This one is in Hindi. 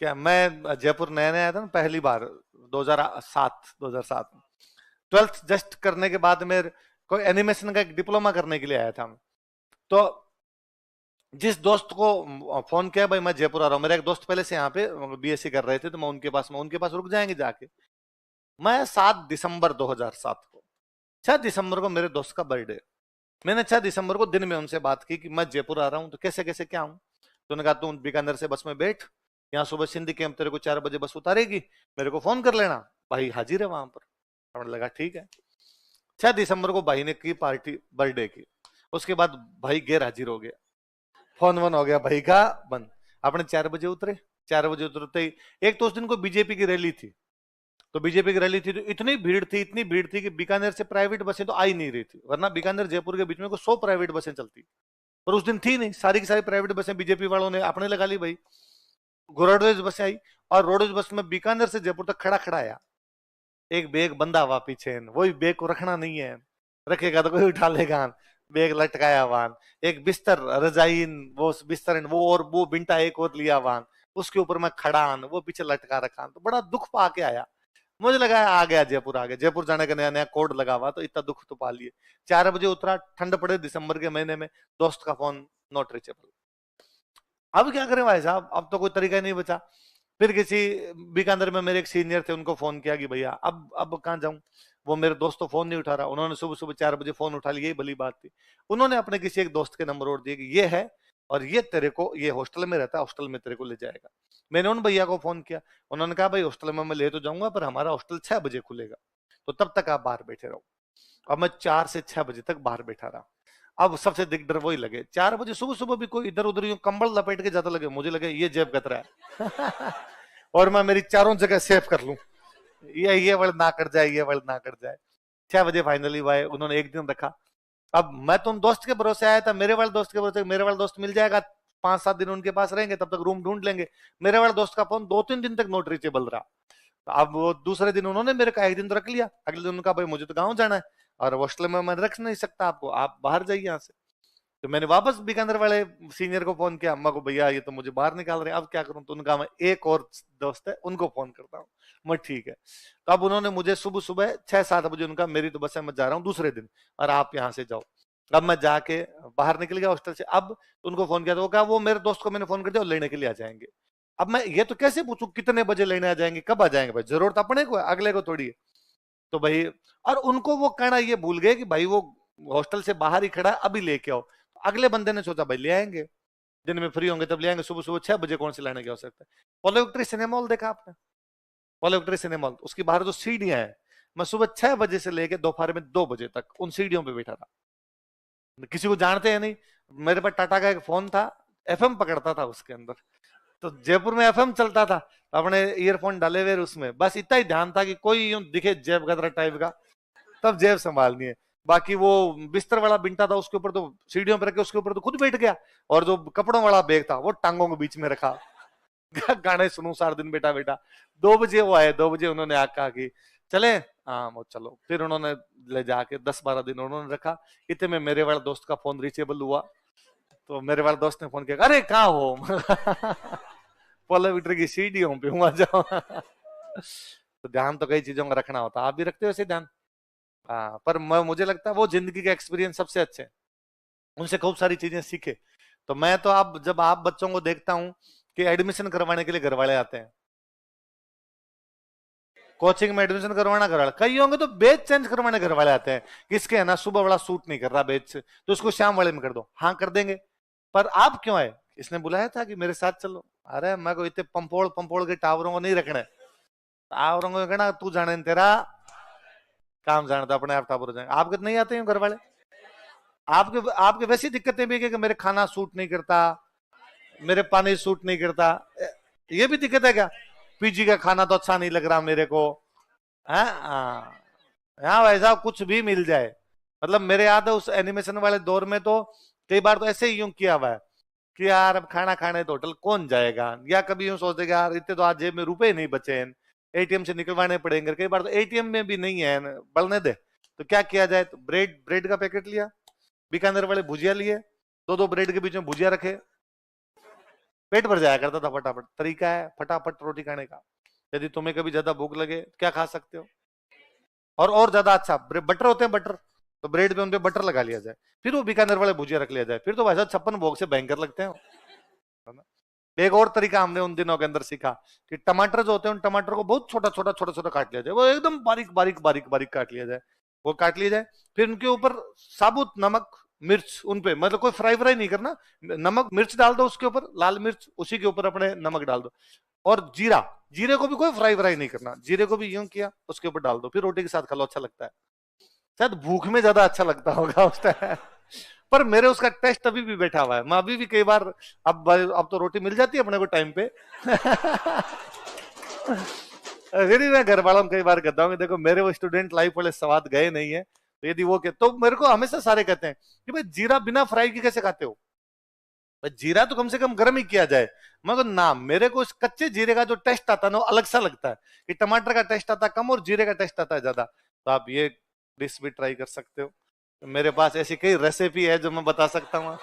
क्या मैं जयपुर नया नया आया था ना पहली बार, 2007 में, 12th जस्ट करने के बाद में कोई एनिमेशन का एक डिप्लोमा करने के लिए आया था मैं। तो जिस दोस्त को फोन किया भाई मैं जयपुर आ रहा हूँ, मेरा एक दोस्त पहले से यहाँ पे बीएससी कर रहे थे, तो मैं उनके पास रुक जाएंगे जाके। मैं 7 दिसंबर 2007 को, 6 दिसंबर को मेरे दोस्त का बर्थडे। मैंने 6 दिसंबर को दिन में उनसे बात की कि मैं जयपुर आ रहा हूँ, तो कैसे कैसे क्या हूँ। तो उन्होंने कहा तू बीकानेर से बस में बैठ, यहाँ सुबह सिंधी कैंप तेरे को 4 बजे बस उतारेगी, मेरे को फोन कर लेना, भाई हाजिर है वहां पर। हमने लगा ठीक है। 6 दिसंबर को भाई ने की पार्टी बर्थडे की, उसके बाद भाई गैर हाजिर हो गया, फोन वन हो गया भाई का बंद। अपने 4 बजे उतरे, 4 बजे उतरते ही, एक तो उस दिन को बीजेपी की रैली थी, तो बीजेपी की रैली थी तो इतनी भीड़ थी कि बीकानेर से प्राइवेट बसें तो आ ही नहीं रही थी, वरना बीकानेर जयपुर के बीच में को 100 प्राइवेट बसें चलती, पर उस दिन थी नहीं, सारी की सारी प्राइवेट बसें बीजेपी वालों ने अपने लगा ली भाई। रोडवेज बसें आई, और रोडवेज बस में बीकानेर से जयपुर तक खड़ा खड़ा आया, एक बैग बंधा हुआ पीछे, वही बैग को रखना नहीं है, रखेगा तो कोई उठा लेगा, बैग लटकाया वान, एक बिस्तर रजाई, वो बिस्तर वो, और वो बिंटा एक और लिया वान, उसके ऊपर मैं खड़ा, वो पीछे लटका रखा, तो बड़ा दुख पा के आया। मुझे लगा आ गया जयपुर, आ गया जयपुर जाने का नया नया कोड लगा हुआ, तो इतना दुख तो पा लिए। 4 बजे उतरा, ठंड पड़े दिसंबर के महीने में, दोस्त का फोन नॉट रीचेबल। अब क्या करें भाई साहब, अब तो कोई तरीका ही नहीं बचा। फिर किसी बीकानेर में मेरे एक सीनियर थे, उनको फोन किया कि भैया अब कहाँ जाऊं। वो मेरे दोस्त तो फोन नहीं उठा रहा, उन्होंने सुबह सुबह 4 बजे फोन उठा लिया, यही भली बात थी। उन्होंने अपने किसी एक दोस्त के नंबर और दिए कि ये है, और ये तेरे को, ये हॉस्टल में रहता है, हॉस्टल में तेरे को ले जाएगा। मैंने उन भैया को फोन किया, उन्होंने कहा भाई हॉस्टल में मैं ले तो जाऊंगा, पर हमारा हॉस्टल 6 बजे खुलेगा, तो तब तक आप बाहर बैठे रहो। अब मैं 4 से 6 बजे तक बाहर बैठा रहा। अब सबसे दिग्डर वही लगे, 4 बजे सुबह सुबह भी कोई इधर उधर यूं कंबल लपेट के जाता लगे, मुझे लगे ये जेब कतरा है और मैं मेरी चारों जगह सेव कर लूं, ये वर्ड ना कर जाए, ये वर्ड ना कर जाए। 6 बजे फाइनली भाई उन्होंने एक दिन रखा। अब मैं तो उन दोस्त के भरोसे आया था, मेरे वाले दोस्त के भरोसे, मेरे वाले दोस्त मिल जाएगा, 5-7 दिन उनके पास रहेंगे, तब तक रूम ढूंढ लेंगे। मेरे वाले दोस्त का फोन 2-3 दिन तक नॉट रीचेबल रहा। अब वो दूसरे दिन उन्होंने मेरे का एक दिन तो रख लिया, अगले दिन उनका भाई मुझे तो गाँव जाना है, और हॉस्टल में मैं रख नहीं सकता आपको, आप बाहर जाइए यहाँ से। तो मैंने वापस बीकानेर वाले सीनियर को फोन किया, अम्मा को, भैया ये तो मुझे बाहर निकाल रहे हैं, अब क्या करूं। तो उनका, मैं एक और दोस्त है उनको फोन करता हूँ, मैं ठीक है। तो अब उन्होंने मुझे सुबह सुबह 6-7 बजे, उनका मेरी तो बस है, मैं जा रहा हूँ दूसरे दिन, और आप यहाँ से जाओ। अब मैं जाके बाहर निकल गया हॉस्टल से। अब उनको फोन किया, तो वो कहा वो मेरे दोस्त को मैंने फोन कर दिया, लेने के लिए आ जाएंगे। अब मैं ये तो कैसे पूछूं कितने बजे लेने आ जाएंगे, कब आ जाएंगे, भाई जरूरत अपने को है, अगले को थोड़ी है। तो भाई, और उनको वो कहना ये भूल गए कि भाई वो हॉस्टल से बाहर ही खड़ा है, अभी लेके आओ। अगले बंदे ने सोचा भाई ले आएंगे, दिन में फ्री होंगे तब ले आएंगे, सुबह सुबह 6 बजे कौन से लाने की आवश्यकता है। पोलो विक्ट्री सिनेमा हॉल देखा आपने? पोलो विक्ट्री सिनेमा हॉल, उसकी बाहर जो सीढ़ियां हैं, मैं सुबह 6 बजे से लेकर दोपहर में 2 बजे तक उन सीढ़ियों पे बैठा था। किसी को जानते हैं नहीं, मेरे पास टाटा का एक फोन था, एफएम पकड़ता था उसके अंदर, तो जयपुर में एफएम चलता था, अपने ईयरफोन डाले हुए उसमें, बस इतना ही ध्यान था कि कोई यूं दिखे जेब गदरा टाइप का, तब जेब संभालनी है। बाकी वो बिस्तर वाला बिंटा था, उसके ऊपर तो सीढ़ियों पर रखे, उसके ऊपर तो खुद बैठ गया, और जो कपड़ों वाला बैग था वो टांगों के बीच में रखा गाने सुनू सारा दिन बेटा बेटा। 2 बजे वो आए, 2 बजे उन्होंने आका कि चले, हाँ वो चलो। फिर उन्होंने ले जाके 10-12 दिन उन्होंने रखा। इतने में मेरे वाले दोस्त का फोन रीचेबल हुआ, तो मेरे वाले दोस्त ने फोन किया, अरे कहाँ हो पोलो मीटर की सीढ़ियों पे हुआ जाओ तो ध्यान तो कई चीजों का रखना होता है, आप भी रखते हो ऐसे ध्यान? हाँ, पर मुझे लगता है वो जिंदगी का एक्सपीरियंस सबसे अच्छे हैं, उनसे खूब सारी चीजें सीखे। तो मैं तो अब जब आप बच्चों को देखता हूँ कि एडमिशन करवाने के लिए घर वाले आते हैं, कोचिंग में एडमिशन करवाना घर वाले, कई होंगे तो बैच चेंज करवाने घर वाले आते हैं, किसके है ना सुबह वाला सूट नहीं कर रहा बैच, तो उसको शाम वाले में कर दो, हाँ कर देंगे। पर आप क्यों आए? इसने बुलाया था कि मेरे साथ चलो। अरे मैं को इतने पंपोड़ पंपोड़ के टावरों को नहीं रखना है, टावरों को कहना तू जाने तेरा काम, जानता अपने आप टावर हो जाएंगे। आपके तो नहीं आते हैं घर वाले, आपके आपके वैसी दिक्कतें भी है कि मेरे खाना सूट नहीं करता, मेरे पानी सूट नहीं करता, ये भी दिक्कत है क्या? पीजी का खाना तो अच्छा नहीं लग रहा मेरे को, है हाँ। हाँ भाई साहब कुछ भी मिल जाए, मतलब मेरे याद है उस एनिमेशन वाले दौर में तो कई बार तो ऐसे ही यूं किया हुआ है कि यार अब खाना खाने तो होटल कौन जाएगा, या कभी यूं सोचते यार इतने तो आज जेब में रुपए नहीं बचे हैं, एटीएम से निकलवाने पड़ेंगे, कई बार तो एटीएम में भी नहीं है, बढ़ने दे। तो क्या किया जाए, तो ब्रेड ब्रेड का पैकेट लिया, बीकानेर वाले भुजिया लिए, 2-2 ब्रेड के बीच में भुजिया रखे, पेट भर जाया करता था फटाफट। तरीका है फटाफट रोटी खाने का। यदि तुम्हें कभी ज्यादा भूख लगे क्या खा सकते हो, और ज्यादा अच्छा बटर होते हैं, बटर, तो ब्रेड पे उन पे बटर लगा लिया जाए, फिर वो बीकानेर वाले भुजिया रख लिया जाए, फिर तो वैसा 56 भोग से भयंकर लगते हैं, है ना। एक और तरीका हमने उन दिनों के अंदर सीखा कि टमाटर जो होते हैं उन टमाटर को बहुत छोटा छोटा छोटा छोटा काट लिया जाए, वो एकदम बारीक बारीक बारीक बारीक काट लिया जाए, वो काट लिया जाए। फिर उनके ऊपर साबुत नमक मिर्च उन पे, मतलब कोई फ्राई फ्राई नहीं करना, नमक मिर्च डाल दो उसके ऊपर, लाल मिर्च उसी के ऊपर अपने नमक डाल दो, और जीरा, जीरे को भी कोई फ्राई फ्राई नहीं करना, जीरे को भी यूं किया उसके ऊपर डाल दो, फिर रोटी के साथ खा लो, अच्छा लगता है। शायद भूख में ज्यादा अच्छा लगता होगा उस टाइम, पर मेरे उसका टेस्ट अभी भी बैठा हुआ है। मैं अभी भी कई बार, अब तो रोटी मिल जाती है अपने को टाइम पे फिर भी मैं घर वालों को कई बार कहता हूँ कि देखो मेरे वो स्टूडेंट लाइफ वाले स्वाद गए नहीं है, तो यदि वो तो मेरे को हमेशा सारे कहते हैं कि भाई जीरा बिना फ्राई के कैसे खाते हो, जीरा तो कम से कम गर्म ही किया जाए। मगर ना, मेरे को इस कच्चे जीरे का जो टेस्ट आता है ना वो अलग सा लगता है, कि टमाटर का टेस्ट आता है कम और जीरे का टेस्ट आता है ज्यादा। तो आप ये डिश भी ट्राई कर सकते हो, मेरे पास ऐसी कई रेसिपी है जो मैं बता सकता हूँ।